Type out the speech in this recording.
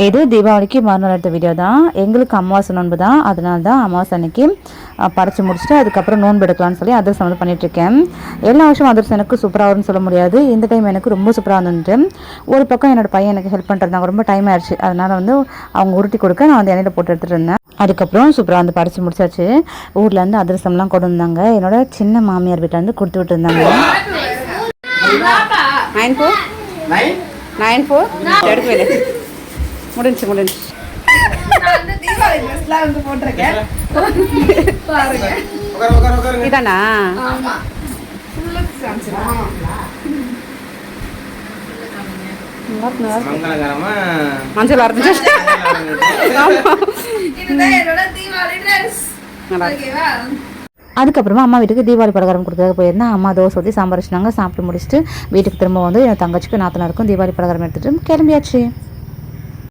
இது தீபாவளிக்கு மறுநாள் எடுத்த வீடியோ தான். எங்களுக்கு அமாவாசை நோன்பு தான், அதனால தான் அமாவாசை அன்னைக்கு படைச்சி முடிச்சுட்டு அதுக்கப்புறம் நோன்பு எடுக்கலாம்னு சொல்லி அதிரசம் வந்து பண்ணிகிட்ருக்கேன். எல்லா வருஷம் அதிரசம் எனக்கு சூப்பராக வரும்னு சொல்ல முடியாது, இந்த டைம் எனக்கு ரொம்ப சூப்பராக வந்துட்டு. ஒரு பக்கம் என்னோடய பையன் எனக்கு ஹெல்ப் பண்ணுறதுனாங்க, ரொம்ப டைம் ஆயிடுச்சு, அதனால் வந்து அவங்க உருட்டி கொடுக்க நான் வந்து எண்ணெயில் போட்டு எடுத்துகிட்டு இருந்தேன். அதுக்கப்புறம் சூப்பராக வந்து படைச்சி முடிச்சாச்சு. ஊர்லேருந்து அதிரசம்லாம் கொண்டு வந்தாங்க, என்னோட சின்ன மாமியார் வீட்டில் வந்து கொடுத்து விட்டுருந்தாங்க. 9 எடுக்க முடிஞ்சு இதானா மஞ்சள் அதுக்கப்புறமா அம்மா வீட்டுக்கு தீபாவளி பலகாரம் கொடுத்ததாக போயிருந்தேன். அம்மா தோசை ஊற்றி சாம்பார் வச்சுனாங்க. சாப்பிட்டு முடிச்சுட்டு வீட்டுக்கு திரும்ப வந்து என் தங்கச்சிக்கு நாத்தனாருக்கும் தீபாவளி பலகாரம் எடுத்துகிட்டு கிளம்பியாச்சு.